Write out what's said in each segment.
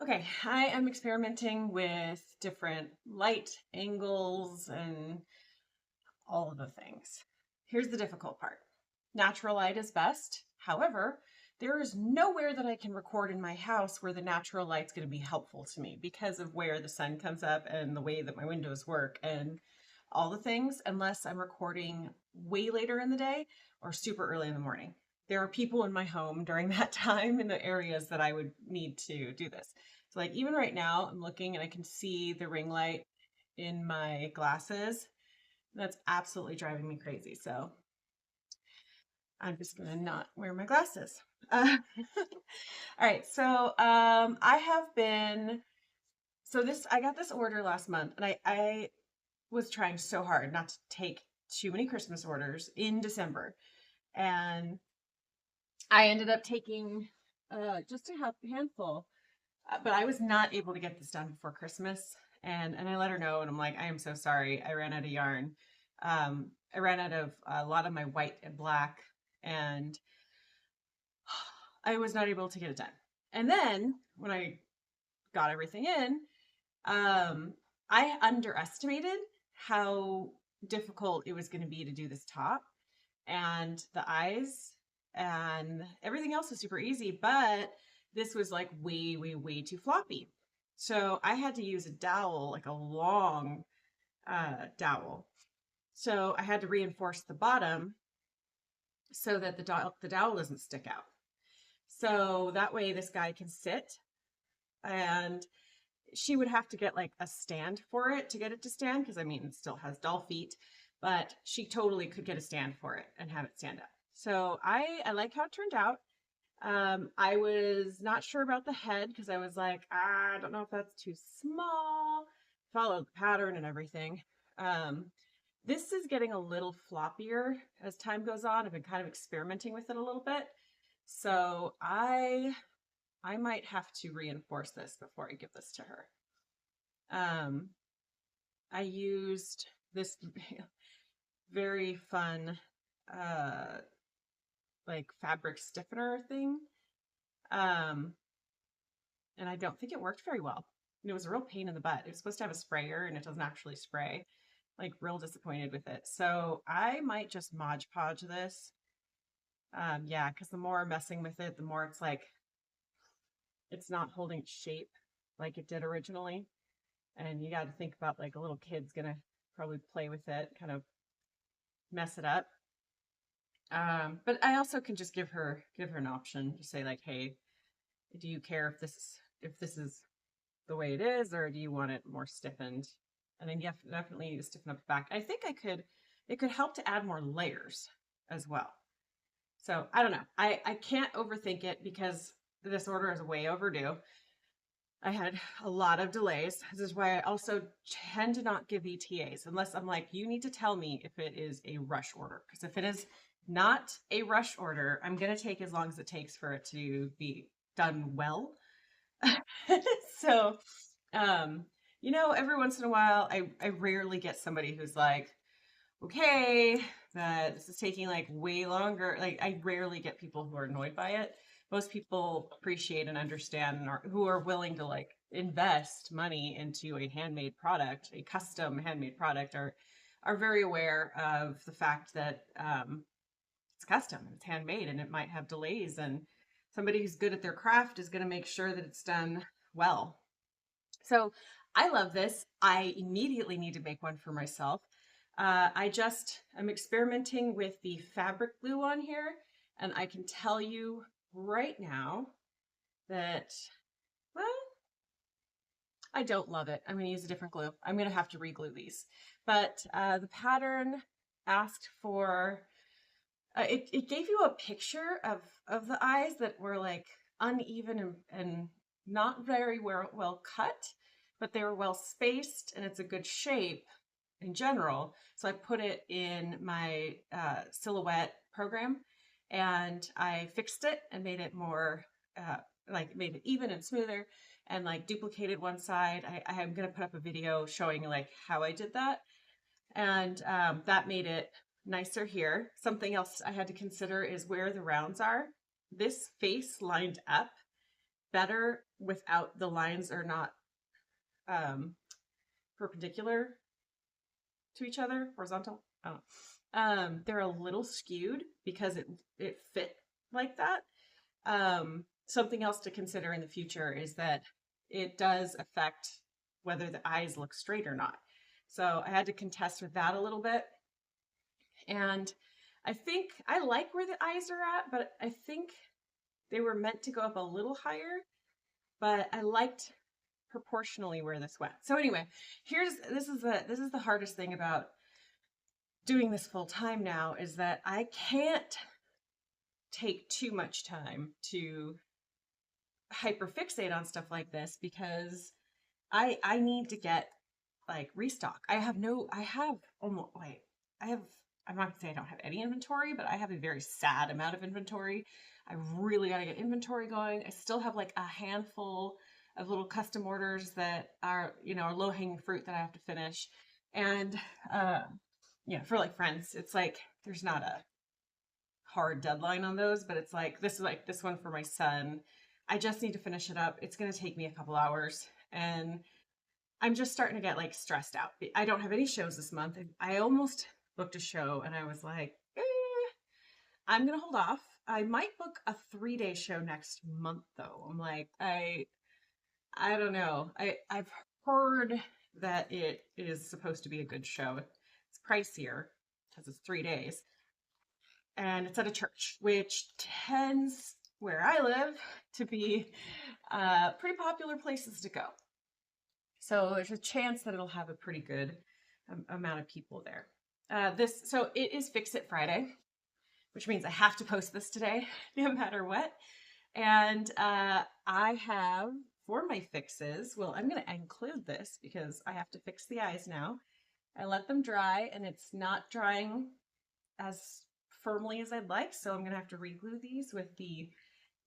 Okay, I am experimenting with different light angles and all of the things. Here's the difficult part. Natural light is best. However, there is nowhere that I can record in my house where the natural light's going to be helpful to me because of where the sun comes up and the way that my windows work and all the things, unless I'm recording way later in the day or super early in the morning. There are people in my home during that time in the areas that I would need to do this. So, like, even right now, I'm looking and I can see the ring light in my glasses. That's absolutely driving me crazy. So, I'm just gonna not wear my glasses. All right, so I have been I got this order last month, and I was trying so hard not to take too many Christmas orders in December, and I ended up taking just a handful, but I was not able to get this done before Christmas, and I let her know, and I'm like, I am so sorry, I ran out of yarn. I ran out of a lot of my white and black, and I was not able to get it done. And then when I got everything in, I underestimated how difficult it was going to be to do this top and the eyes, and everything else was super easy, but this was like way, way, way too floppy. So I had to use a dowel, like a long dowel. So I had to reinforce the bottom so that the dowel doesn't stick out. So that way this guy can sit, and she would have to get like a stand for it to get it to stand because I mean it still has doll feet, but she totally could get a stand for it and have it stand up. So I like how it turned out. I was not sure about the head because I was like, I don't know if that's too small. Followed the pattern and everything. Um, this is getting a little floppier as time goes on. I've been kind of experimenting with it a little bit. So I might have to reinforce this before I give this to her. Um, I used this very fun uh like fabric stiffener thing. Um, and I don't think it worked very well. And it was a real pain in the butt. It was supposed to have a sprayer and it doesn't actually spray. Like real disappointed with it. So I might just Mod Podge this. Yeah, because the more I'm messing with it, the more it's like it's not holding its shape like it did originally. And you got to think about like a little kid's gonna probably play with it, kind of mess it up. But I also can just give her an option. Just say like, hey, do you care if this is the way it is, or do you want it more stiffened? And then you definitely need to stiffen up the back. I think it could help to add more layers as well. So I don't know. I can't overthink it because this order is way overdue. I had a lot of delays. This is why I also tend to not give ETAs unless I'm like, you need to tell me if it is a rush order. Because if it is not a rush order, I'm going to take as long as it takes for it to be done well. So, um, every once in a while, I rarely get somebody who's like, okay, that this is taking like way longer. Like, I rarely get people who are annoyed by it. Most people appreciate and understand and who are willing to like invest money into a handmade product, a custom handmade product, are very aware of the fact that it's custom, it's handmade, and it might have delays. And somebody who's good at their craft is going to make sure that it's done well. So I love this. I immediately need to make one for myself. I'm experimenting with the fabric glue on here, and I can tell you right now that, well, I don't love it. I'm going to use a different glue. I'm going to have to re-glue these. But the pattern asked for, it gave you a picture of the eyes that were like uneven and not very well cut, but they were well spaced and it's a good shape in general. So I put it in my silhouette program and I fixed it and made it more like made it even and smoother and like duplicated one side. I am going to put up a video showing like how I did that. And that made it nicer here. Something else I had to consider is where the rounds are. This face lined up better without the lines are not um, perpendicular to each other, horizontal. Oh. They're a little skewed because it fit like that. Something else to consider in the future is that it does affect whether the eyes look straight or not. So I had to contest with that a little bit. And I think I like where the eyes are at, but I think they were meant to go up a little higher, but I liked proportionally where this went. So anyway, this is the hardest thing about doing this full time now is that I can't take too much time to hyperfixate on stuff like this because I need to get like restock. I have almost wait, I have I'm not gonna say I don't have any inventory, but I have a very sad amount of inventory. I really gotta get inventory going. I still have like a handful of little custom orders that are, low hanging fruit that I have to finish. And for like friends, it's like there's not a hard deadline on those, but it's like this one for my son. I just need to finish it up. It's gonna take me a couple hours, and I'm just starting to get like stressed out. I don't have any shows this month. I almost booked a show, and I was like, I'm gonna hold off. I might book a 3-day show next month, though. I'm like, I don't know. I've heard that it is supposed to be a good show. It's pricier because it's 3 days, and it's at a church, which tends where I live to be pretty popular places to go. So there's a chance that it'll have a pretty good amount of people there. So it is Fix It Friday, which means I have to post this today, no matter what. And I have for my fixes, well, I'm going to include this because I have to fix the eyes now. I let them dry, and it's not drying as firmly as I'd like, so I'm going to have to re-glue these with the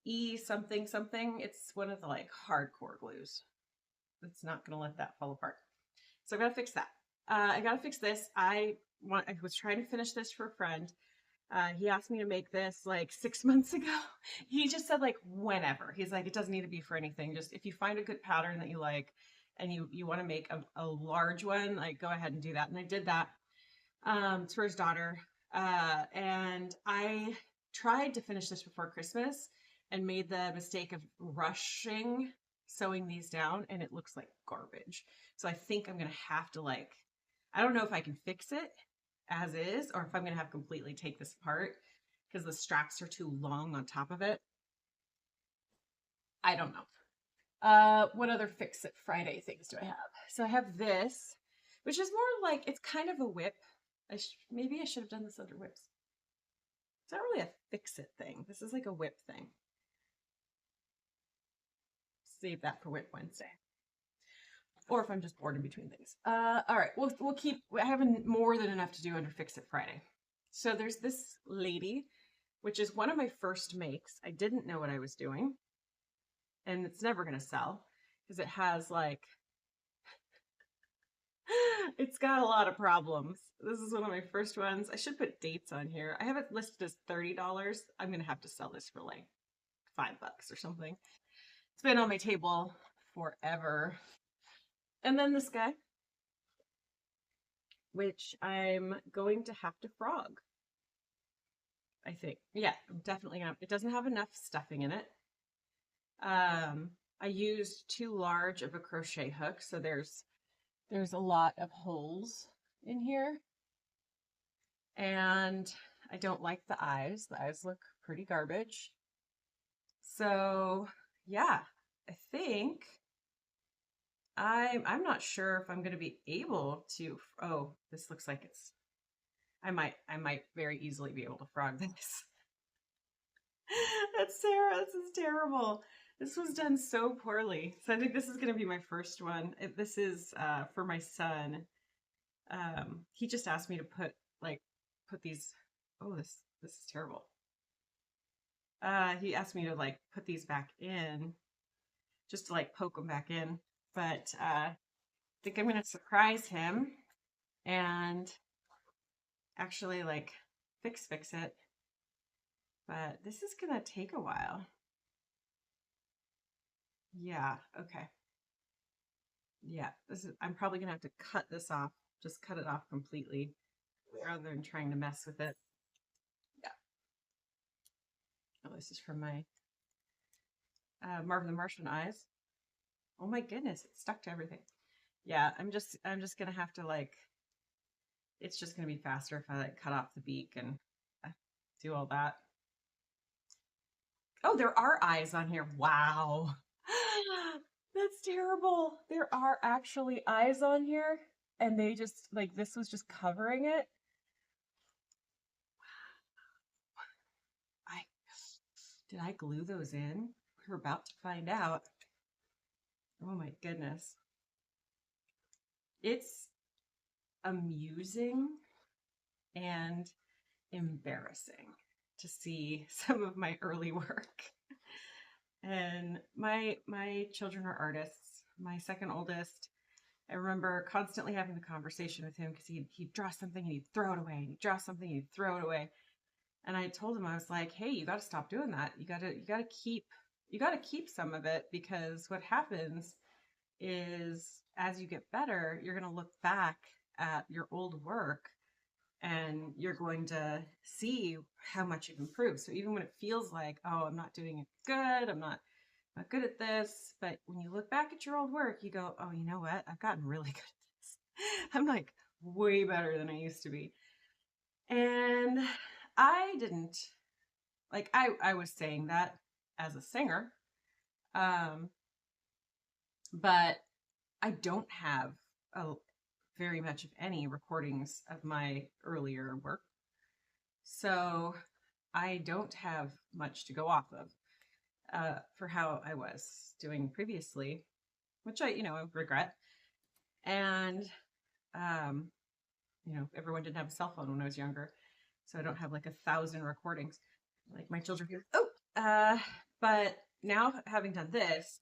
E something something. It's one of the like hardcore glues. It's not going to let that fall apart. So I got to fix that. I got to fix this. I was trying to finish this for a friend. He asked me to make this like 6 months ago. He just said like whenever. He's like, it doesn't need to be for anything. Just if you find a good pattern that you like and you want to make a large one, like go ahead and do that. And I did that. It's for his daughter. And I tried to finish this before Christmas and made the mistake of rushing sewing these down, and it looks like garbage. So I think I'm going to have to I don't know if I can fix it as is, or if I'm going to have to completely take this apart because the straps are too long on top of it. I don't know. What other Fix It Friday things do I have? So I have this, which is more like, it's kind of a whip. Maybe I should have done this under whips. It's not really a Fix It thing. This is like a whip thing. Save that for Whip Wednesday. Or if I'm just bored in between things. All right, we'll keep, I have more than enough to do under Fix It Friday. So there's this lady, which is one of my first makes. I didn't know what I was doing. And it's never going to sell because it has like, it's got a lot of problems. This is one of my first ones. I should put dates on here. I have it listed as $30. I'm going to have to sell this for like $5 or something. It's been on my table forever. And then this guy, which I'm going to have to frog. I think. Yeah, I'm definitely gonna. It doesn't have enough stuffing in it. I used too large of a crochet hook, so there's a lot of holes in here. And I don't like the eyes. The eyes look pretty garbage. So yeah, I think I'm not sure if I'm going to be able to. Oh, this looks like it's. I might very easily be able to frog this. That's Sarah. This is terrible. This was done so poorly. So I think this is going to be my first one. This is for my son. He just asked me to put these. Oh, this is terrible. He asked me to put these back in, just to poke them back in. But I think I'm gonna surprise him and actually fix it. But this is gonna take a while. Yeah, okay. Yeah, I'm probably gonna have to cut this off, just cut it off completely rather than trying to mess with it. Yeah. Oh, this is from my Marvin the Martian eyes. Oh my goodness, it's stuck to everything. Yeah, I'm just gonna have to like, it's just gonna be faster if I like cut off the beak and uh, do all that. Oh, there are eyes on here. Wow. That's terrible. There are actually eyes on here, and they just like this was just covering it. I did I glue those in? We're about to find out. Oh my goodness. It's amusing and embarrassing to see some of my early work. And my children are artists. My second oldest, I remember constantly having the conversation with him because he'd draw something and he'd throw it away, and he'd draw something and he'd throw it away. And I told him, I was like, hey, you got to stop doing that. You got to keep some of it, because what happens is as you get better, you're going to look back at your old work and you're going to see how much you've improved. So even when it feels like, oh, I'm not doing it good, I'm not good at this, but when you look back at your old work, you go, oh, you know what? I've gotten really good at this. I'm like way better than I used to be. And I didn't like I was saying that as a singer, um, but I don't have a very much of any recordings of my earlier work. So I don't have much to go off of for how I was doing previously, which I regret. And, um, everyone didn't have a cell phone when I was younger. So I don't have like 1,000 recordings like my children do. Oh, but now having done this,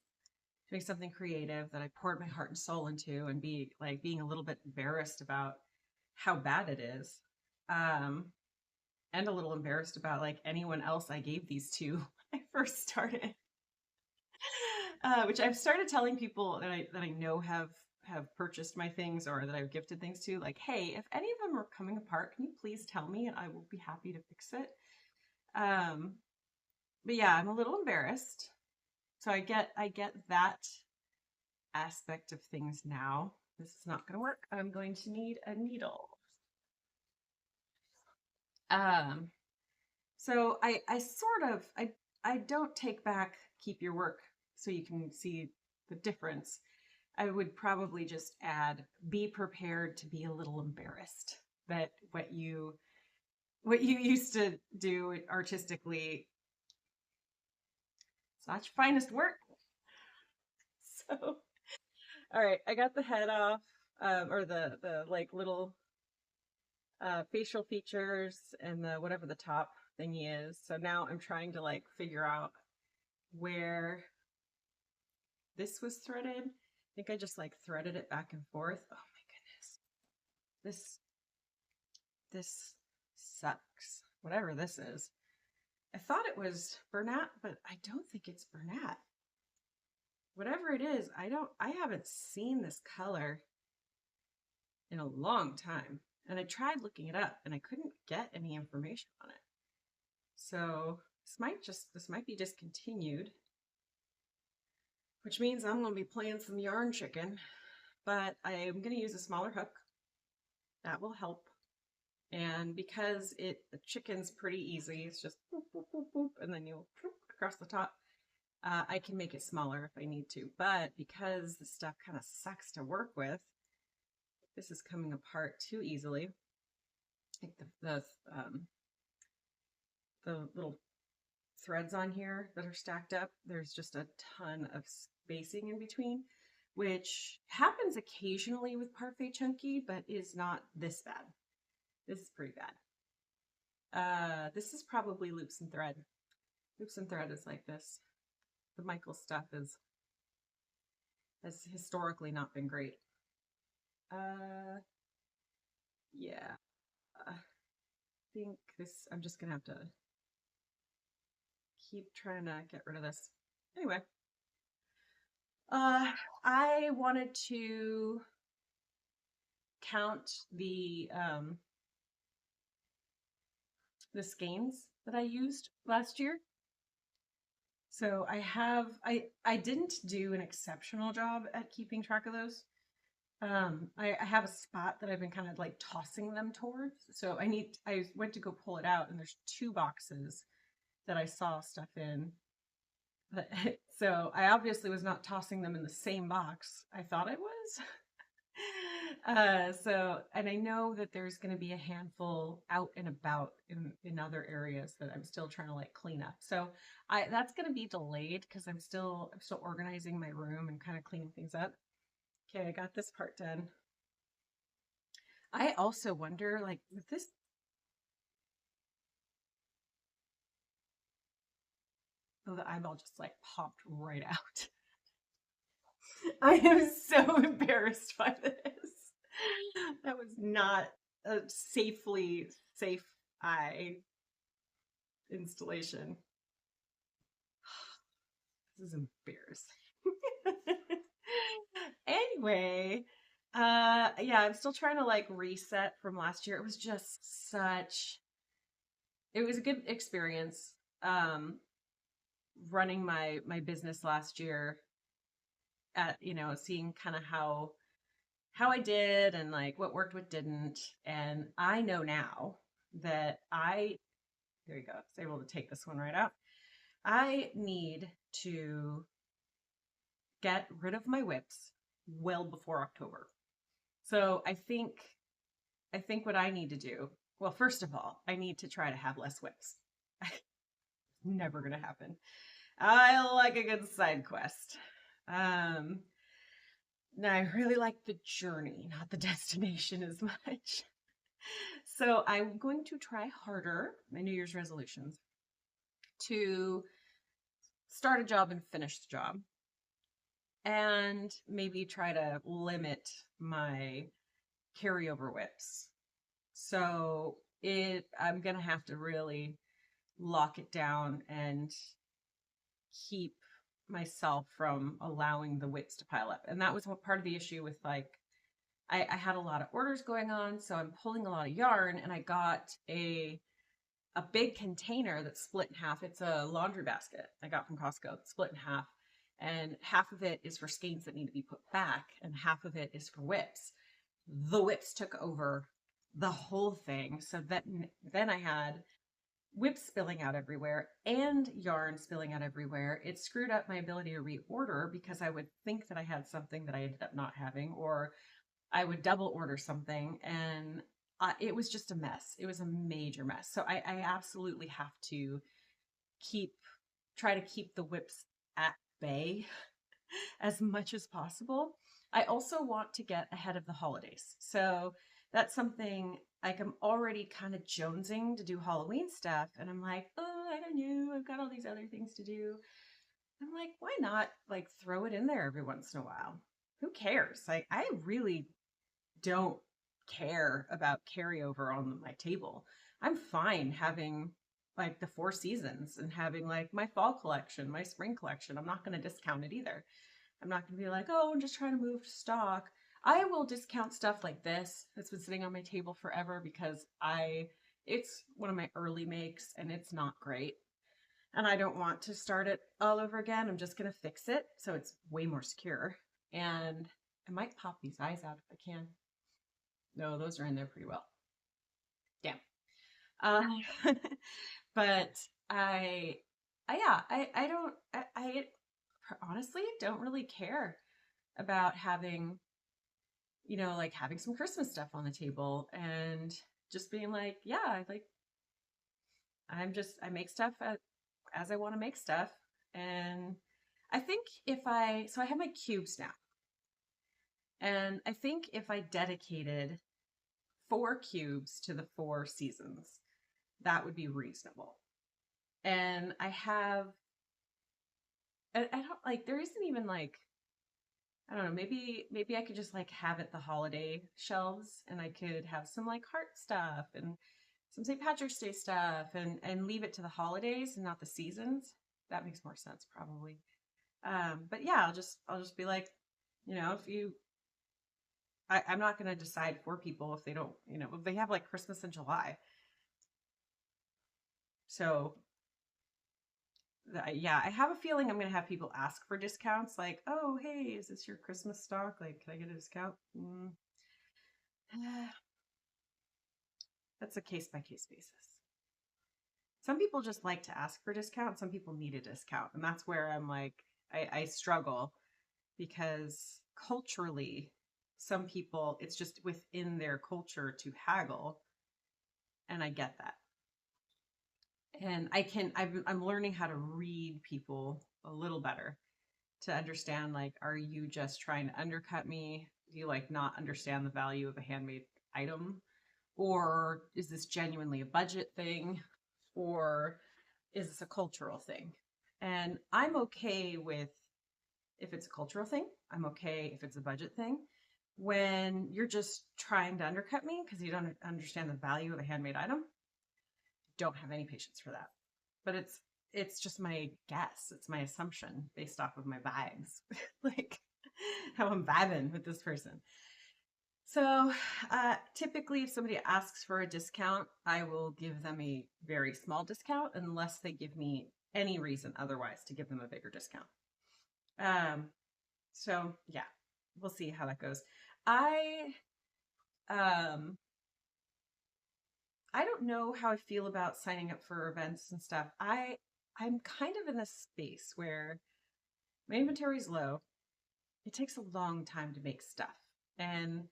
doing something creative that I poured my heart and soul into, and being a little bit embarrassed about how bad it is. Um, and a little embarrassed about like anyone else I gave these to when I first started. Which I've started telling people that I know have purchased my things or that I've gifted things to, like, hey, if any of them are coming apart, can you please tell me and I will be happy to fix it. Um, but yeah, I'm a little embarrassed. So I get that aspect of things now. This is not going to work. I'm going to need a needle. Um, so I sort of I don't take back keep your work so you can see the difference. I would probably just add be prepared to be a little embarrassed that what you used to do artistically, it's not your finest work. So all right, I got the head off, or the like little facial features and the whatever the top thingy is. So now I'm trying to like figure out where this was threaded. I think I just like threaded it back and forth. Oh my goodness. This sucks. Whatever this is. I thought it was Bernat, but I don't think it's Bernat. Whatever it is, I haven't seen this color in a long time. And I tried looking it up and I couldn't get any information on it. So this might be discontinued, which means I'm gonna be playing some yarn chicken, but I am gonna use a smaller hook. That will help. And because the chicken's pretty easy, it's just boop, boop, boop, boop, and then you across the top. I can make it smaller if I need to, but because the stuff kind of sucks to work with, this is coming apart too easily. Like the little threads on here that are stacked up, there's just a ton of spacing in between, which happens occasionally with Parfait Chunky, but is not this bad. This is pretty bad. This is probably loops and thread. Loops and thread is like this. The Michael stuff has historically not been great. Yeah, I think I'm just gonna have to keep trying to get rid of this. Anyway, Uh, I wanted to count the skeins that I used last year. So I didn't do an exceptional job at keeping track of those. I have a spot that I've been kind of like tossing them towards. So I went to go pull it out and there's two boxes that I saw stuff in. But so I obviously was not tossing them in the same box I thought I was. And I know that there's going to be a handful out and about in other areas that I'm still trying to like clean up. So that's going to be delayed because I'm still organizing my room and kind of cleaning things up. Okay, I got this part done. I also wonder, like, with this, oh, the eyeball just like popped right out. I am so embarrassed by this. That was not a safe eye installation. This is embarrassing. Anyway, yeah, I'm still trying to like reset from last year. It was just it was a good experience. Running my business last year at, seeing kind of how I did and like what worked, what didn't. And I know now that there you go, I was able to take this one right out. I need to get rid of my whips well before October. So I think what I need to do, well, first of all, I need to try to have less whips. Never gonna happen. I like a good side quest. Um, Now I really like the journey, not the destination as much. So I'm going to try harder, my New Year's resolutions, to start a job and finish the job, and maybe try to limit my carryover whips. So I'm gonna have to really lock it down and keep myself from allowing the whips to pile up. And that was what part of the issue with like I had a lot of orders going on, so I'm pulling a lot of yarn, and I got a big container that's split in half. It's a laundry basket I got from Costco, split in half, and half of it is for skeins that need to be put back, and half of it is for whips. The whips took over the whole thing, so that then I had whips spilling out everywhere and yarn spilling out everywhere. It screwed up my ability to reorder because I would think that I had something that I ended up not having, or I would double order something, and it was just a mess. It was a major mess. So I absolutely have to keep try to keep the whips at bay as much as possible. I also want to get ahead of the holidays. So that's something like I'm already kind of jonesing to do Halloween stuff. And I'm like, oh, I don't know. I've got all these other things to do. I'm like, why not like throw it in there every once in a while? Who cares? Like, I really don't care about carryover on my table. I'm fine having like the four seasons and having like my fall collection, my spring collection. I'm not going to discount it either. I'm not going to be like, oh, I'm just trying to move stock. I will discount stuff like this that's been sitting on my table forever because it's one of my early makes and it's not great. And I don't want to start it all over again. I'm just going to fix it so it's way more secure. And I might pop these eyes out if I can. No, those are in there pretty well. Damn. Uh, but yeah, I don't, I honestly don't really care about having, like having some Christmas stuff on the table and just being like, yeah, I make stuff as I want to make stuff. And I think so I have my cubes now. And I think if I dedicated 4 cubes to the 4 seasons, that would be reasonable. And I don't like, there isn't even like, I don't know, maybe I could just like have it the holiday shelves and I could have some like heart stuff and some St. Patrick's Day stuff and leave it to the holidays and not the seasons. That makes more sense probably. But yeah, I'll just be like, if you, I'm not going to decide for people if they don't, if they have like Christmas in July. So yeah, I have a feeling I'm going to have people ask for discounts like, oh, hey, is this your Christmas stock? Like, can I get a discount? That's a case by case basis. Some people just like to ask for discount. Some people need a discount. And that's where I'm like, I struggle because culturally, some people, it's just within their culture to haggle. And I get that. And I'm learning how to read people a little better to understand, like, are you just trying to undercut me? Do you like not understand the value of a handmade item? Or is this genuinely a budget thing? Or is this a cultural thing? And I'm okay with if it's a cultural thing. I'm okay if it's a budget thing. When you're just trying to undercut me because you don't understand the value of a handmade item, don't have any patience for that. But it's just my guess. It's my assumption based off of my vibes, like how I'm vibing with this person. So typically, if somebody asks for a discount, I will give them a very small discount unless they give me any reason otherwise to give them a bigger discount. Um, so yeah, we'll see how that goes. I um, I don't know how I feel about signing up for events and stuff. I'm kind of in a space where my inventory is low. It takes a long time to make stuff, and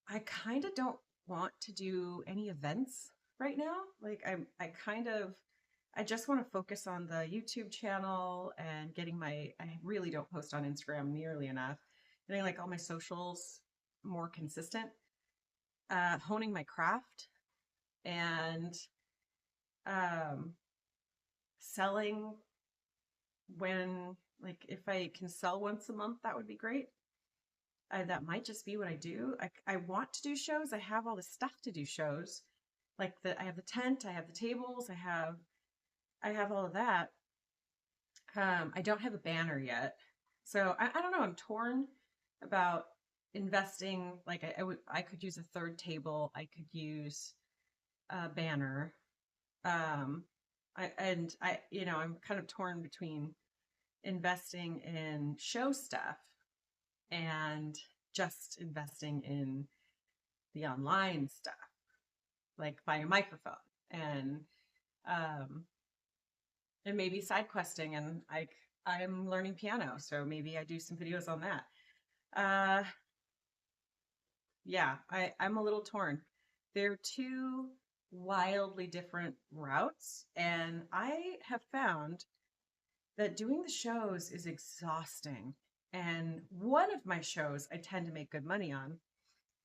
I kind of don't want to do any events right now. Like I just want to focus on the YouTube channel and I really don't post on Instagram nearly enough. Getting like all my socials more consistent, honing my craft and um, selling when, like, if I can sell once a month, that would be great. That might just be what I do. I want to do shows. I have all the stuff to do shows. I have the tent, I have the tables, I have all of that. I don't have a banner yet. So I don't know. I'm torn about investing. Like I could use a third table. I could use a banner. Um, I'm kind of torn between investing in show stuff and just investing in the online stuff, like buying a microphone and um, and maybe side questing. And I'm learning piano, so maybe I do some videos on that. Uh, yeah, I'm a little torn. They're two wildly different routes, and I have found that doing the shows is exhausting. And one of my shows I tend to make good money on,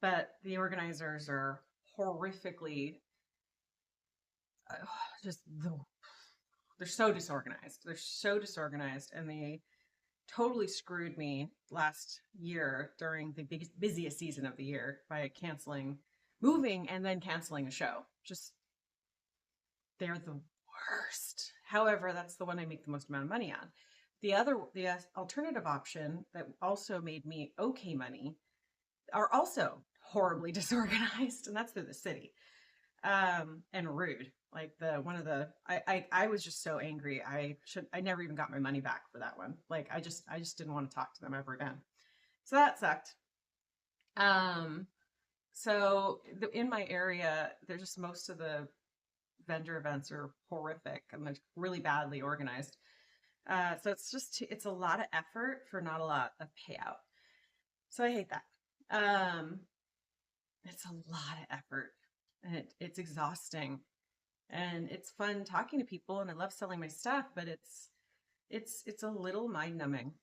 but the organizers are horrifically uh, just they're so disorganized. They're so disorganized, and they totally screwed me last year during the busiest season of the year by moving and then canceling a show. Just they're the worst. However, that's the one I make the most amount of money on. The alternative option that also made me okay money are also horribly disorganized, and that's through the city, and rude. Like I was just so angry. I never even got my money back for that one. Like I just didn't want to talk to them ever again. So that sucked. Um, in my area, there's just most of the vendor events are horrific and they're really badly organized. So it's a lot of effort for not a lot of payout. So I hate that. Um, it's a lot of effort and it's exhausting and it's fun talking to people and I love selling my stuff, but it's a little mind numbing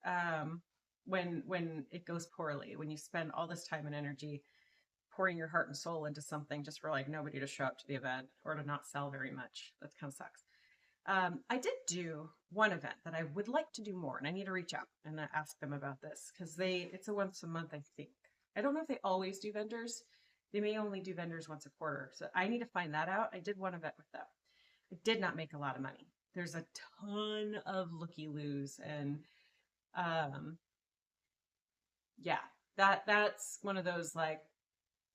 um, when it goes poorly, when you spend all this time and energy pouring your heart and soul into something just for like nobody to show up to the event or to not sell very much. That kind of sucks. I did do one event that I would like to do more, and I need to reach out and ask them about this because it's a once a month, I think. I don't know if they always do vendors. They may only do vendors once a quarter. So I need to find that out. I did one event with them. I did not make a lot of money. There's a ton of looky-loos, and um, yeah, that's one of those, like,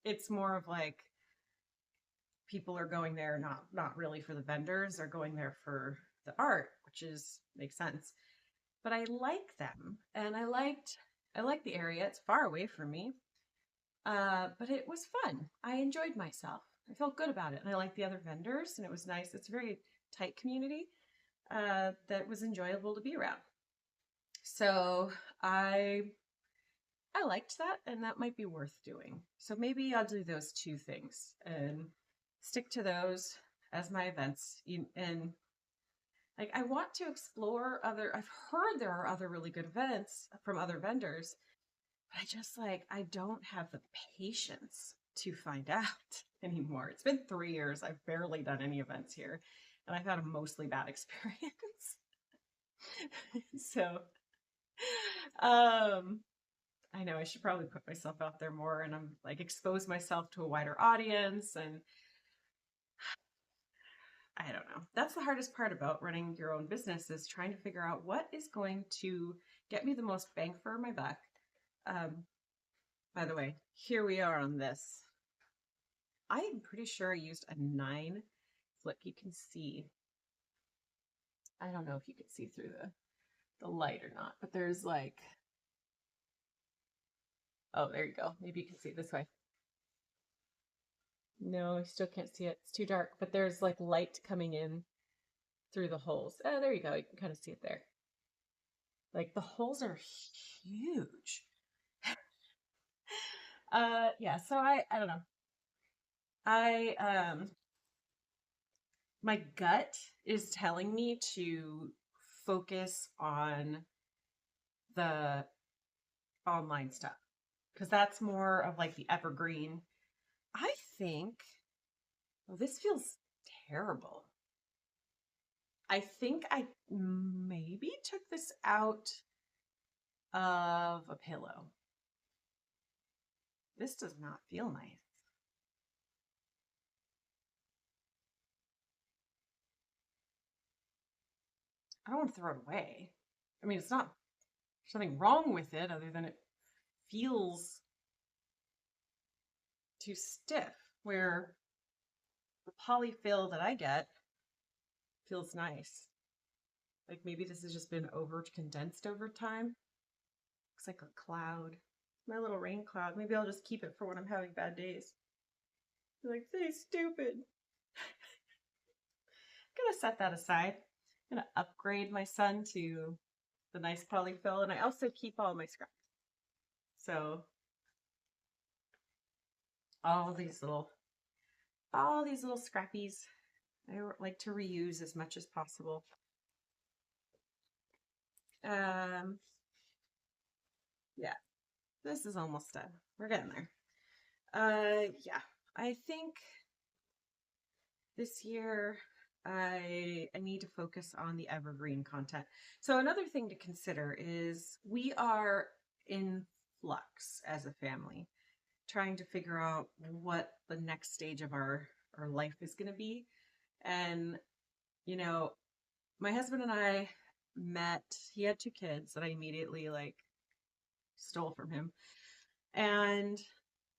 it's more of like people are going there not really for the vendors, they're going there for the art, which is makes sense. But I like them, and I liked the area. It's far away from me, but it was fun. I enjoyed myself. I felt good about it, and I liked the other vendors, and it was nice. It's a very tight community that was enjoyable to be around. So I liked that, and that might be worth doing. So maybe I'll do those two things and stick to those as my events. And like, I want to explore other, I've heard there are other really good events from other vendors, but I just like, I don't have the patience to find out anymore. It's been 3 years. I've barely done any events here, and I've had a mostly bad experience. So, um, I know I should probably put myself out there more and I'm like expose myself to a wider audience. And I don't know. That's the hardest part about running your own business, is trying to figure out what is going to get me the most bang for my buck. Um, by the way, here we are on this. I'm pretty sure I used a 9 flip. You can see, I don't know if you can see through the light or not, but there's like, oh, there you go. Maybe you can see it this way. No, I still can't see it. It's too dark, but there's like light coming in through the holes. Oh, there you go. You can kind of see it there. Like, the holes are huge. Yeah, so I don't know. I My gut is telling me to focus on the online stuff, because that's more of like the evergreen. I think, well, this feels terrible. I think I maybe took this out of a pillow. This does not feel nice. I don't want to throw it away. I mean, there's nothing wrong with it other than it feels too stiff, where the polyfill that I get feels nice. Like, maybe this has just been over condensed over time. Looks like a cloud. My little rain cloud. Maybe I'll just keep it for when I'm having bad days. You're like, "This is stupid." I'm gonna set that aside. I'm gonna upgrade my son to the nice polyfill, and I also keep all my scraps. So all these little all these little scrappies I like to reuse as much as possible. Um, yeah, this is almost done. We're getting there. Yeah, I think this year I need to focus on the evergreen content. So another thing to consider is we are in flux as a family, trying to figure out what the next stage of our life is going to be. And you know, my husband and I met. He had 2 kids that I immediately like stole from him, and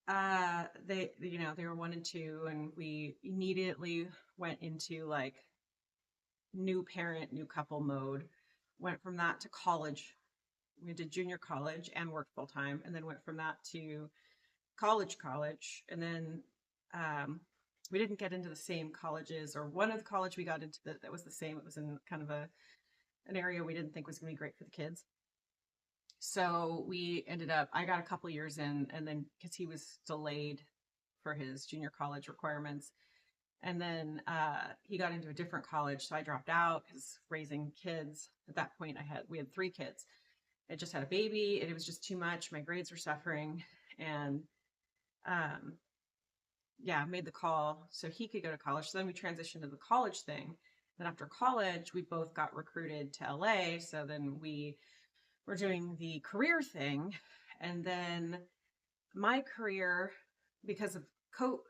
they were 1 and 2, and we immediately went into like new parent, new couple mode. Went from that to college. We did junior college and worked full time, and then went from that to college, and then we didn't get into the same colleges, or one of the college we got into that was the same. It was in kind of an area we didn't think was going to be great for the kids. So we ended up, I got a couple years in, and then because he was delayed for his junior college requirements, and then he got into a different college, so I dropped out because raising kids at that point, we had 3 kids. I just had a baby, and it was just too much. My grades were suffering, and um, yeah, made the call so he could go to college. So then we transitioned to the college thing. Then after college, we both got recruited to LA. So then we were doing the career thing, and then my career, because of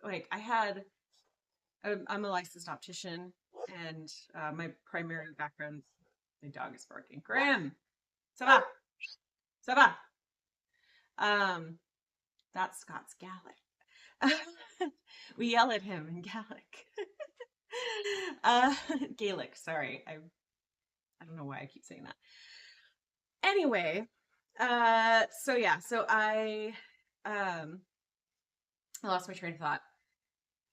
like I'm a licensed optician, and my primary background, my dog is barking. Graham, Saba, Saba. Um, that's Scots Gaelic. We yell at him in Gaelic. uh, Gaelic, sorry. I don't know why I keep saying that. Anyway, so yeah, so um I lost my train of thought.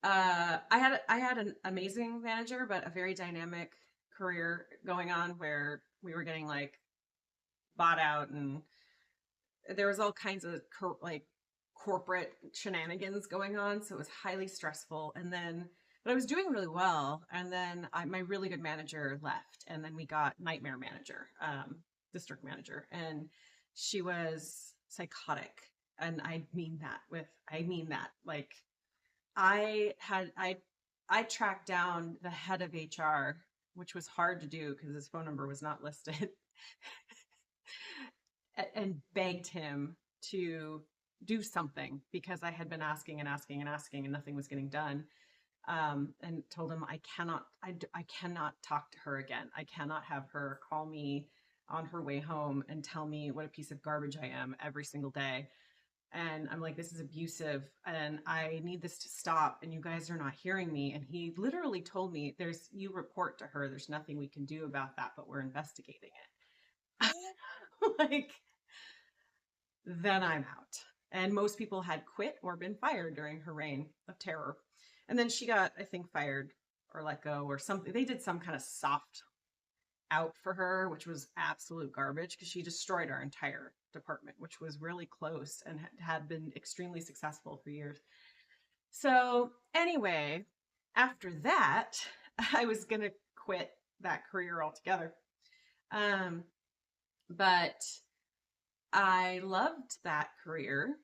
I had an amazing manager, but a very dynamic career going on where we were getting like bought out, and there was all kinds of like corporate shenanigans going on, so it was highly stressful. And then, but I was doing really well, and then my really good manager left, and then we got nightmare manager, district manager, and she was psychotic, and I mean that like I tracked down the head of HR, which was hard to do because his phone number was not listed, and begged him to do something because I had been asking and asking and asking and nothing was getting done. And told him I cannot talk to her again. I cannot have her call me on her way home and tell me what a piece of garbage I am every single day. And I'm like, this is abusive and I need this to stop. And you guys are not hearing me. And he literally told me, you report to her. There's nothing we can do about that, but we're investigating it. Like, then I'm out. And most people had quit or been fired during her reign of terror. And then she got, I think, fired or let go or something. They did some kind of soft out for her, which was absolute garbage because she destroyed our entire department, which was really close and had been extremely successful for years. So anyway, after that, I was going to quit that career altogether. But I loved that career.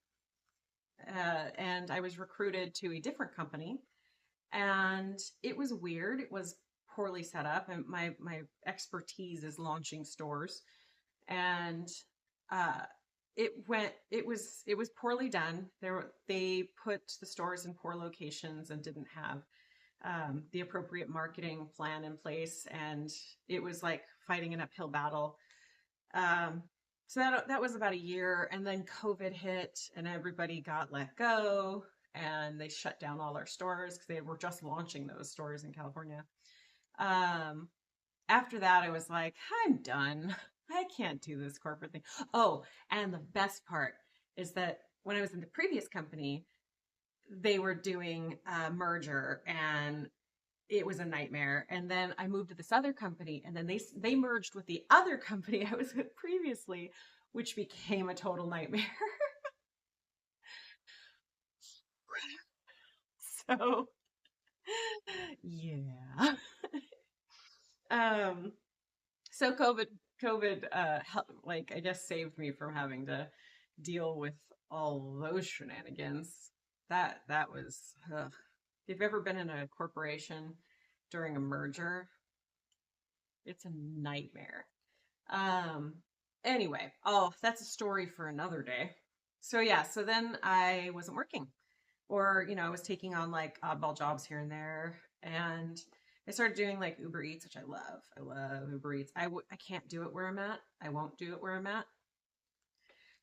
And I was recruited to a different company, and it was weird. It was poorly set up, and my expertise is launching stores, and it was poorly done. They put the stores in poor locations and didn't have the appropriate marketing plan in place, and it was like fighting an uphill battle. So that was about a year, and then COVID hit, and everybody got let go, and they shut down all our stores because they were just launching those stores in California. After that, I was like, I'm done. I can't do this corporate thing. Oh, and the best part is that when I was in the previous company, they were doing a merger, and it was a nightmare. And then I moved to this other company, and then they merged with the other company I was with previously, which became a total nightmare. So, yeah. um, so COVID, like I guess saved me from having to deal with all those shenanigans. That was, ugh. If you've ever been in a corporation during a merger, it's a nightmare. Um, anyway, oh, that's a story for another day. So yeah, so then I wasn't working, or I was taking on like oddball jobs here and there, and I started doing like Uber Eats, which I love. I love Uber Eats. I can't do it where I'm at. I won't do it where I'm at,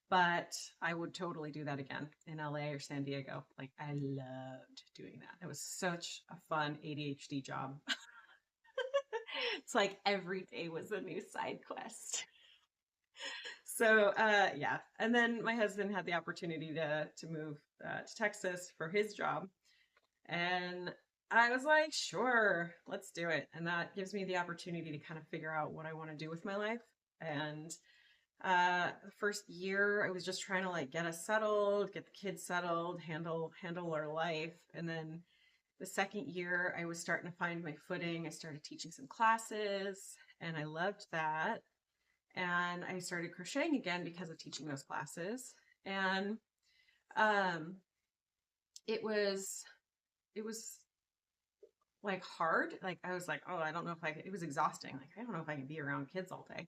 but I would totally do that again in LA or San Diego. Like I loved doing that. It was such a fun ADHD job. It's like every day was a new side quest. So yeah, and then my husband had the opportunity to move to Texas for his job, and I was like, sure, let's do it. And that gives me the opportunity to kind of figure out what I want to do with my life. And the first year I was just trying to like get us settled, get the kids settled, handle our life. And then the second year I was starting to find my footing. I started teaching some classes, and I loved that. And I started crocheting again because of teaching those classes. And um it was like hard. Like I was like, oh, I don't know if I could. It was exhausting. Like I don't know if I can be around kids all day.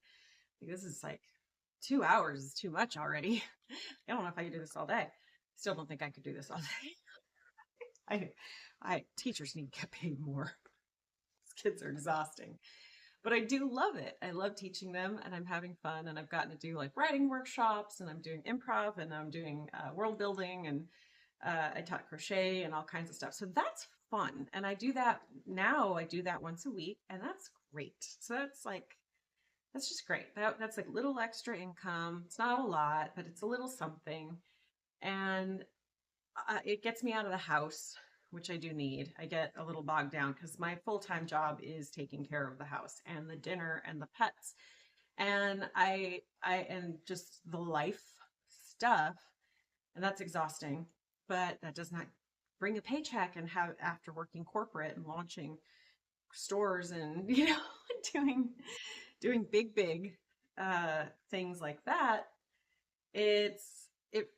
Like, this is like 2 hours is too much already. I don't know if I could do this all day. Still don't think I could do this all day. I teachers need to get paid more. Kids are exhausting. But I do love it. I love teaching them and I'm having fun. And I've gotten to do like writing workshops and I'm doing improv and I'm doing world building and I taught crochet and all kinds of stuff. So that's fun. And I do that now. I do that once a week and that's great. So that's just great. That's like little extra income. It's not a lot, but it's a little something. And it gets me out of the house, which I do need. I get a little bogged down because my full-time job is taking care of the house and the dinner and the pets. And and just the life stuff, and that's exhausting, but that does not bring a paycheck and have after working corporate and launching stores and doing big things like that, it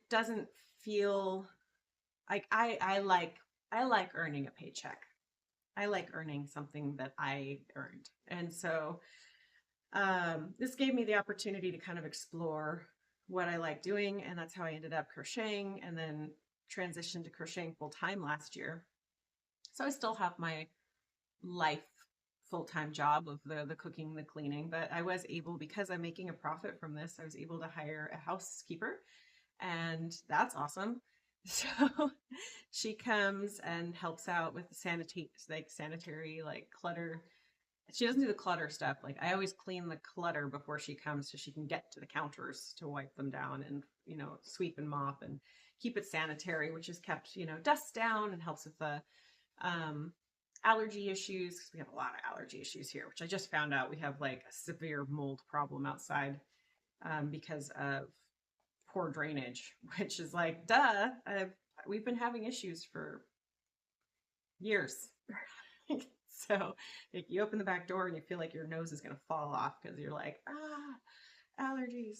doesn't feel like I like earning a paycheck. I like earning something that I earned. And so this gave me the opportunity to kind of explore what I like doing. And that's how I ended up crocheting and then transitioned to crocheting full time last year. So I still have my life full-time job of the cooking, the cleaning, but I was able, because I'm making a profit from this, I was able to hire a housekeeper and that's awesome. So she comes and helps out with the sanitary, like clutter. She doesn't do the clutter stuff. Like I always clean the clutter before she comes so she can get to the counters to wipe them down and, sweep and mop and keep it sanitary, which has kept, dust down and helps with the allergy issues. Because we have a lot of allergy issues here, which I just found out we have like a severe mold problem outside because of poor drainage, which is like, duh, we've been having issues for years. So like, you open the back door and you feel like your nose is going to fall off because you're like, allergies.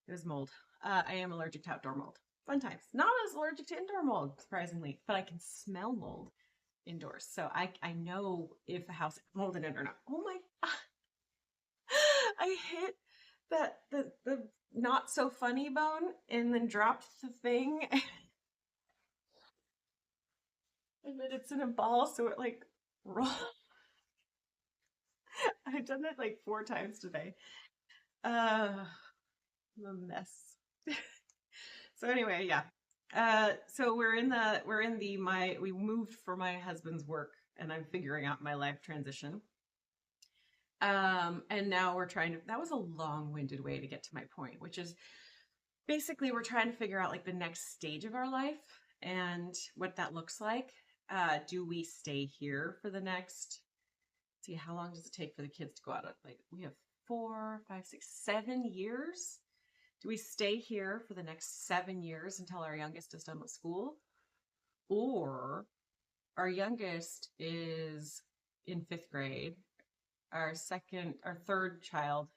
It was mold. I am allergic to outdoor mold. Fun times. Not as allergic to indoor mold, surprisingly, but I can smell mold indoors. So I know if a house has mold in it or not. Oh my, I hit the not so funny bone and then dropped the thing and then it's in a ball, so it like I've done it like 4 times today. I'm a mess. So anyway, yeah. So we moved for my husband's work and I'm figuring out my life transition. And now that was a long-winded way to get to my point, which is basically we're trying to figure out like the next stage of our life and what that looks like. Do we stay here for the next, see, how long does it take for the kids to go out? Like we have 4, 5, 6, 7 years. Do we stay here for the next 7 years until our youngest is done with school? Or our youngest is in 5th grade. Our third child,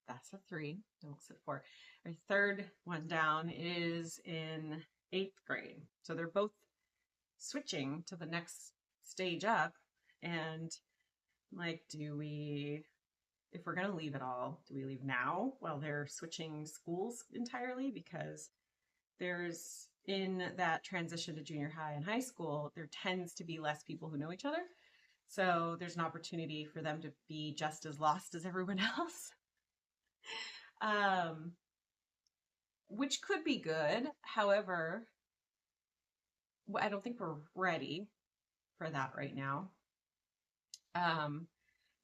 that's a 3, don't sit 4. Our third one down is in 8th grade. So they're both switching to the next stage up. And like, if we're going to leave it all, do we leave now while they're switching schools entirely? Because there's, in that transition to junior high and high school, there tends to be less people who know each other. So there's an opportunity for them to be just as lost as everyone else. Which could be good. However, I don't think we're ready for that right now.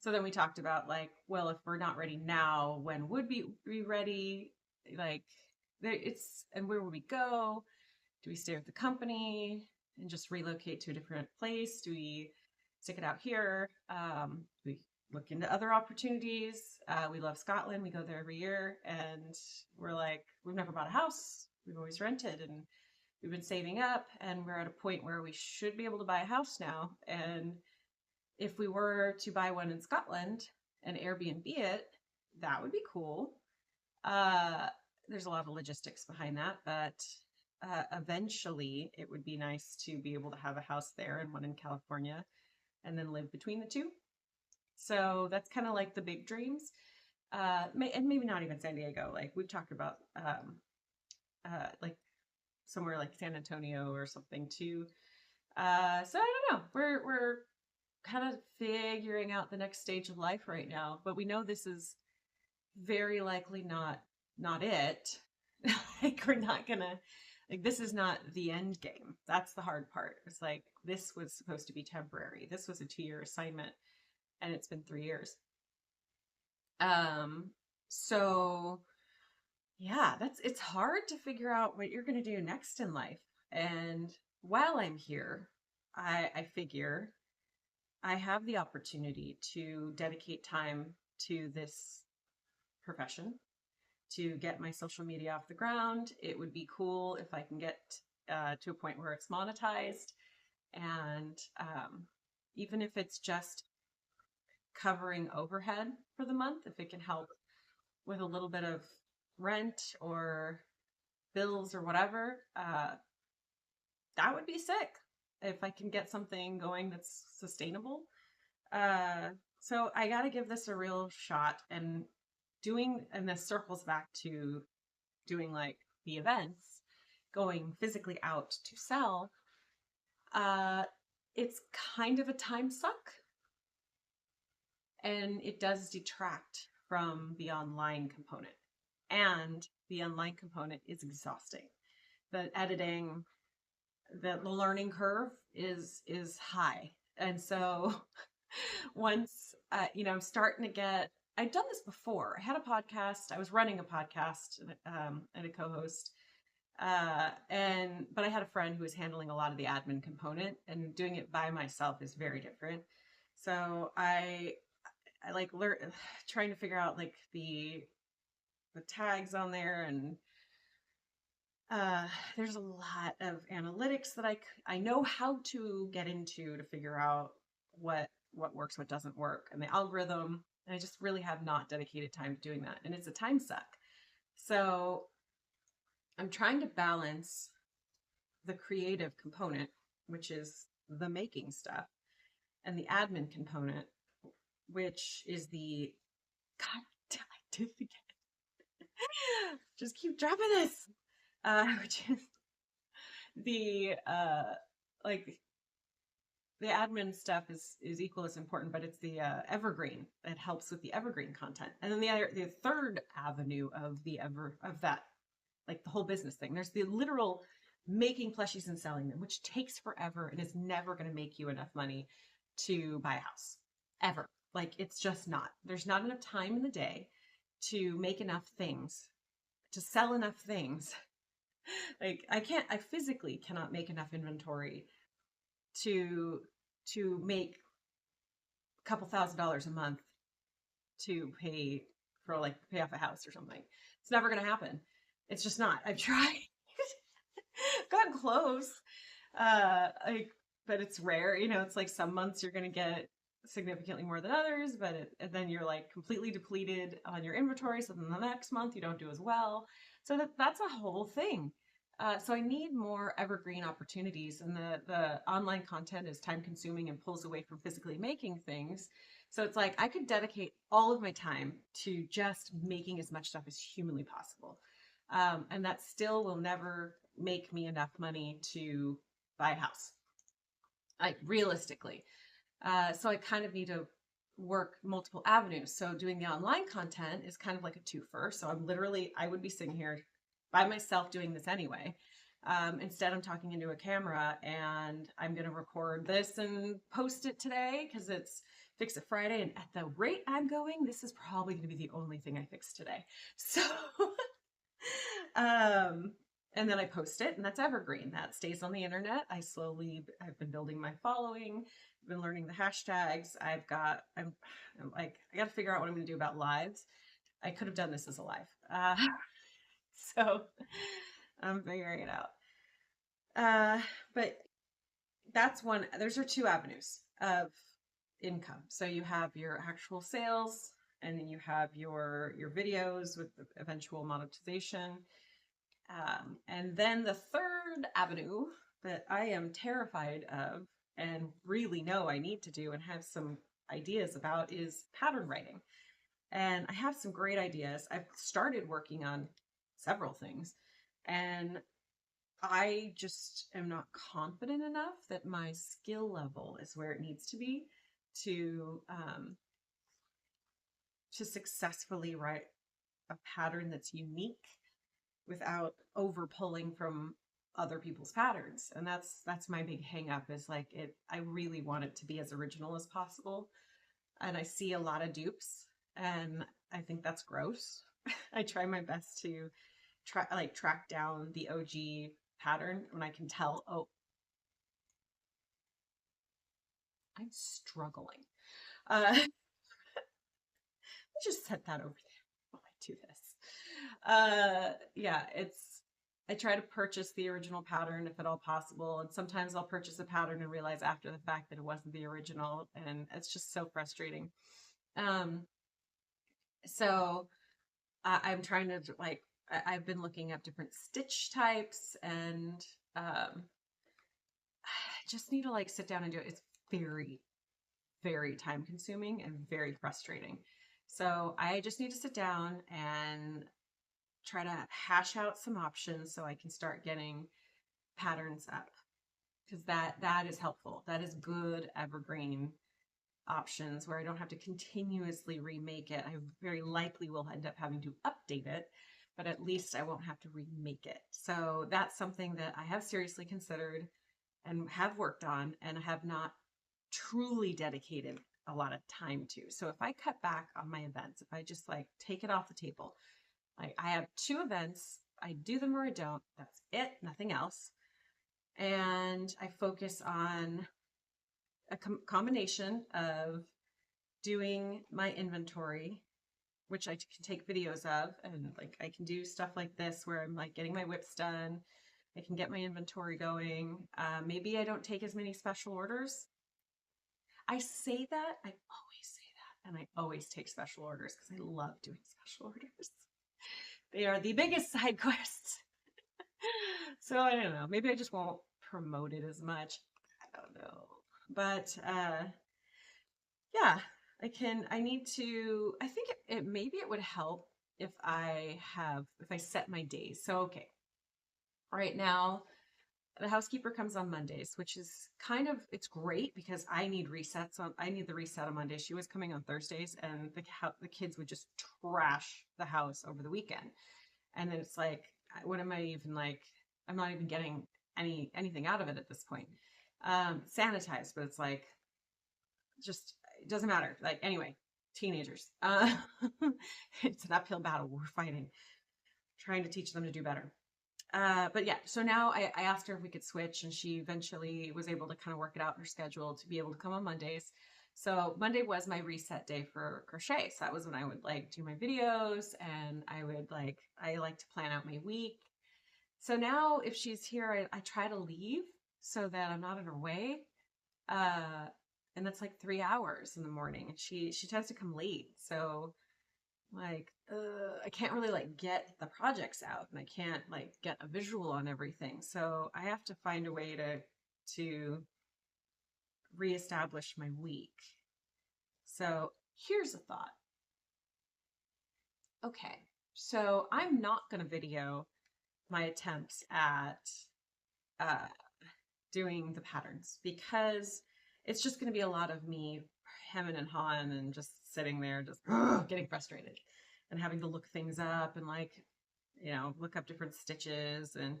So then we talked about like, well, if we're not ready now, when would we be ready? Like, and where would we go? Do we stay with the company and just relocate to a different place? Do we stick it out here? We look into other opportunities. We love Scotland. We go there every year and we're like, we've never bought a house. We've always rented and we've been saving up and we're at a point where we should be able to buy a house now. And if we were to buy one in Scotland and Airbnb it, that would be cool. There's a lot of logistics behind that, but eventually it would be nice to be able to have a house there and one in California and then live between the two. So that's kind of like the big dreams. And maybe not even San Diego. Like we've talked about like somewhere like San Antonio or something too. So I don't know. We're kind of figuring out the next stage of life right now, but we know this is very likely not it. Like we're not gonna like this is not the end game. That's the hard part. It's like this was supposed to be temporary. This was a 2-year assignment and it's been 3 years. Um so yeah, it's hard to figure out what you're gonna do next in life. And while I'm here, I figure I have the opportunity to dedicate time to this profession, to get my social media off the ground. It would be cool if I can get to a point where it's monetized. And even if it's just covering overhead for the month, if it can help with a little bit of rent or bills or whatever, that would be sick if I can get something going that's sustainable. So I got to give this a real shot and and this circles back to doing like the events, going physically out to sell. Uh, it's kind of a time suck and it does detract from the online component. And the online component is exhausting. The editing, the learning curve is high. And so once I'm starting to get I've done this before. I had a podcast. I was running a podcast and a co-host. But I had a friend who was handling a lot of the admin component, and doing it by myself is very different. So I like trying to figure out like the tags on there, and there's a lot of analytics that I know how to get into to figure out what works, what doesn't work, and the algorithm. And I just really have not dedicated time to doing that. And it's a time suck. So I'm trying to balance the creative component, which is the making stuff, and the admin component, which is the God damn, I did it again. Just keep dropping this. Which is the like the admin stuff is equal as important, but it's the evergreen that helps with the evergreen content. And then the third avenue of that, like the whole business thing. There's the literal making plushies and selling them, which takes forever and is never going to make you enough money to buy a house ever. Like it's just not. There's not enough time in the day to make enough things, to sell enough things. Like I physically cannot make enough inventory to make a couple $1,000s a month to pay off a house or something. It's never going to happen. It's just not. I've tried. Gotten close. But it's rare. It's like some months you're going to get significantly more than others, and then you're like completely depleted on your inventory. So then the next month you don't do as well. So that's a whole thing. So I need more evergreen opportunities, and the online content is time consuming and pulls away from physically making things. So it's like I could dedicate all of my time to just making as much stuff as humanly possible. And that still will never make me enough money to buy a house. Like realistically. So I kind of need to work multiple avenues. So doing the online content is kind of like a twofer. So I would be sitting here by myself doing this anyway. Instead, I'm talking into a camera, and I'm going to record this and post it today because it's Fix It Friday. And at the rate I'm going, this is probably going to be the only thing I fix today. So, and then I post it, and that's evergreen. That stays on the internet. I've been building my following. I've been learning the hashtags. I'm like, I got to figure out what I'm going to do about lives. I could have done this as a live. So I'm figuring it out. But those are two avenues of income. So you have your actual sales, and then you have your videos with the eventual monetization. And then the third avenue that I am terrified of and really know I need to do and have some ideas about is pattern writing. And I have some great ideas. I've started working on several things, and I just am not confident enough that my skill level is where it needs to be to successfully write a pattern that's unique without over pulling from other people's patterns. And that's my big hang up is like I really want it to be as original as possible. And I see a lot of dupes and I think that's gross. I try my best to track down the OG pattern when I can tell, oh, I'm struggling. Just set that over there while I do this. Yeah, I try to purchase the original pattern if at all possible. And sometimes I'll purchase a pattern and realize after the fact that it wasn't the original. And it's just so frustrating. Um, so I'm trying to I've been looking up different stitch types and I just need to sit down and do it. It's very, very time consuming and very frustrating. So I just need to sit down and try to hash out some options so I can start getting patterns up because that is helpful. That is good evergreen options where I don't have to continuously remake it. I very likely will end up having to update it, but at least I won't have to remake it. So that's something that I have seriously considered and have worked on and have not truly dedicated a lot of time to. So if I cut back on my events, if I just take it off the table, I have 2 events, I do them or I don't, that's it, nothing else. And I focus on a combination of doing my inventory, which I can take videos of, and I can do stuff like this where I'm getting my whips done. I can get my inventory going. Maybe I don't take as many special orders. I say that, I always say that, and I always take special orders because I love doing special orders. They are the biggest side quests. So I don't know. Maybe I just won't promote it as much. I don't know. But yeah, I need to, I think maybe it would help if I set my days. So, okay. Right now, the housekeeper comes on Mondays, which is it's great because I need the reset on Monday. She was coming on Thursdays and the kids would just trash the house over the weekend. And then it's what am I even I'm not even getting anything out of it at this point. Sanitized, but it's just, it doesn't matter. Anyway, teenagers, it's an uphill battle we're fighting, trying to teach them to do better. But yeah, so now I asked her if we could switch and she eventually was able to kind of work it out in her schedule to be able to come on Mondays. So Monday was my reset day for crochet. So that was when I would do my videos and I would I like to plan out my week. So now if she's here, I try to leave so that I'm not in her way. And that's 3 hours in the morning and she tends to come late. So I can't really get the projects out and I can't get a visual on everything. So I have to find a way to reestablish my week. So here's a thought. Okay, so I'm not going to video my attempts at doing the patterns because it's just going to be a lot of me hemming and hawing and just sitting there just getting frustrated and having to look things up and look up different stitches and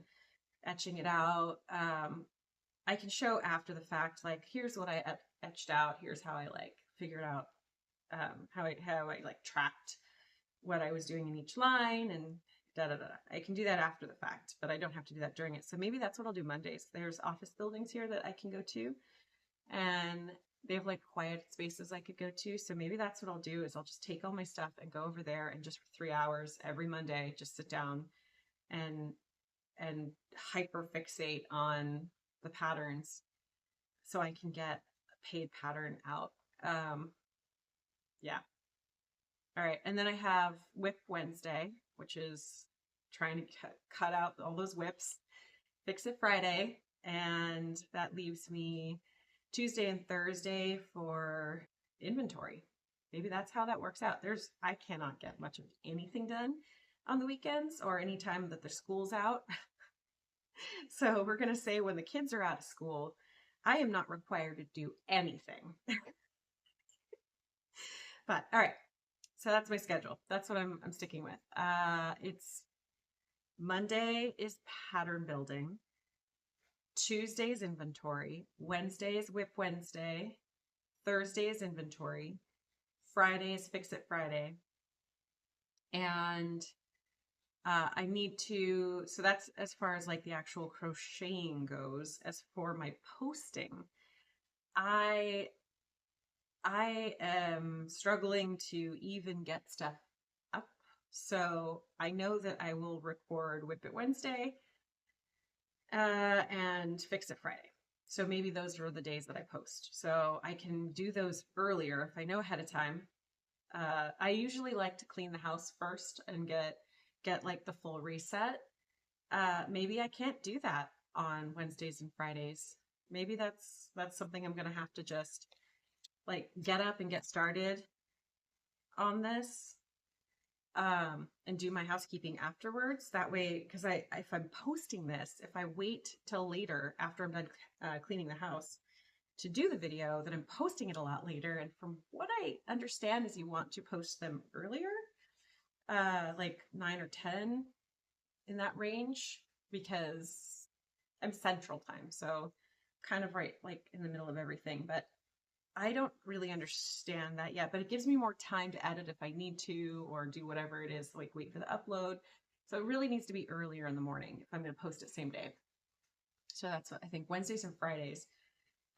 etching it out. I can show after the fact, here's what I etched out. Here's how I figured out how I tracked what I was doing in each line and da da da. I can do that after the fact, but I don't have to do that during it. So maybe that's what I'll do Mondays. There's office buildings here that I can go to, and they have quiet spaces I could go to. So maybe that's what I'll do is I'll just take all my stuff and go over there and just for 3 hours every Monday, just sit down and hyper fixate on the patterns so I can get a paid pattern out. Yeah. All right. And then I have Whip Wednesday, which is trying to cut out all those whips, fix it Friday. And that leaves me Tuesday and Thursday for inventory. Maybe that's how that works out. I cannot get much of anything done on the weekends or any time that the school's out. So we're going to say when the kids are out of school, I am not required to do anything. But all right, so that's my schedule. That's what I'm sticking with. It's Monday is pattern building. Tuesday is inventory. Wednesday is whip Wednesday. Thursday is inventory. Friday is fix it Friday. And I need to, so that's as far as like the actual crocheting goes. As for my posting, I I am struggling to even get stuff up. So I know that I will record Whip It Wednesday and Fix It Friday. So maybe those are the days that I post. So I can do those earlier if I know ahead of time. I usually like to clean the house first and get like the full reset. Maybe I can't do that on Wednesdays and Fridays. Maybe that's something I'm gonna have to just like get up and get started on this, and do my housekeeping afterwards. That way, because if I'm posting this, if I wait till later after I'm done cleaning the house to do the video, then I'm posting it a lot later. And from what I understand is you want to post them earlier, like 9 or 10 in that range, because I'm Central Time, so kind of right like in the middle of everything. But I don't really understand that yet, but it gives me more time to edit if I need to, or do whatever it is, like wait for the upload. So it really needs to be earlier in the morning if I'm going to post it same day. So that's what I think. Wednesdays and Fridays,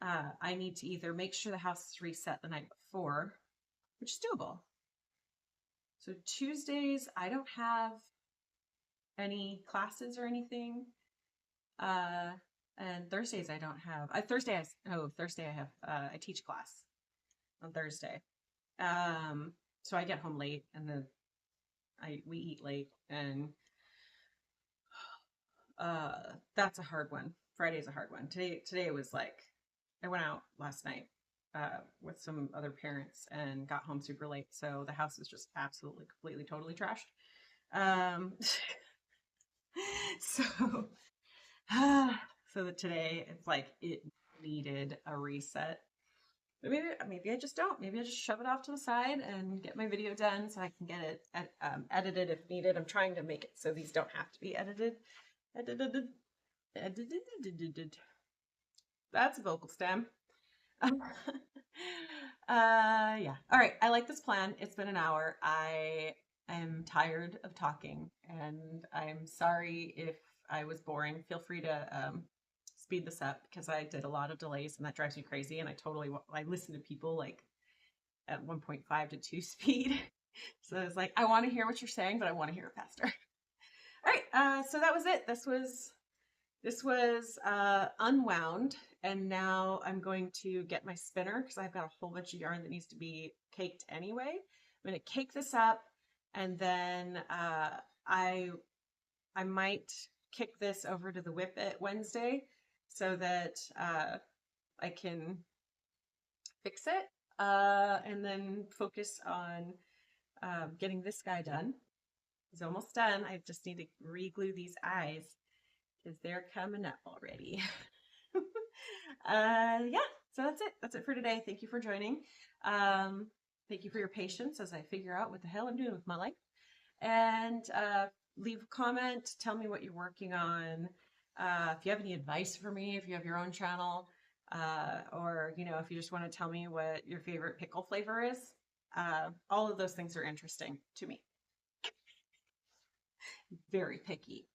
I need to either make sure the house is reset the night before, which is doable. So Tuesdays, I don't have any classes or anything. And Thursdays I don't have. Thursday I have I teach class on Thursday. So I get home late and then we eat late, and that's a hard one. Friday's a hard one. Today was like I went out last night with some other parents and got home super late, so the house is just absolutely completely totally trashed. So so that today it's like it needed a reset. But maybe I just don't. Maybe I just shove it off to the side and get my video done so I can get it edited if needed. I'm trying to make it so these don't have to be edited. Edited. That's a vocal stem. Yeah. All right. I like this plan. It's been an hour. I am tired of talking, and I'm sorry if I was boring. Feel free to speed this up because I did a lot of delays, and that drives me crazy. And I listen to people like at 1.5 to 2 speed. So it's like I want to hear what you're saying, but I want to hear it faster. All right. So that was it. This was unwound, and now I'm going to get my spinner because I've got a whole bunch of yarn that needs to be caked anyway. I'm going to cake this up, and then I might kick this over to the Whip It Wednesday so that I can fix it, and then focus on getting this guy done. He's almost done. I just need to re-glue these eyes because they're coming up already. Yeah, so that's it. That's it for today. Thank you for joining. Thank you for your patience as I figure out what the hell I'm doing with my life. And leave a comment. Tell me what you're working on. If you have any advice for me, if you have your own channel, or if you just want to tell me what your favorite pickle flavor is, all of those things are interesting to me. Very picky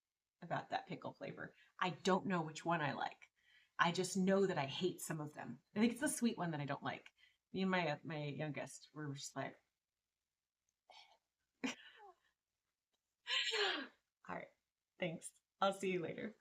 about that pickle flavor. I don't know which one I like. I just know that I hate some of them. I think it's the sweet one that I don't like. Me and my youngest were just like, all right, thanks. I'll see you later.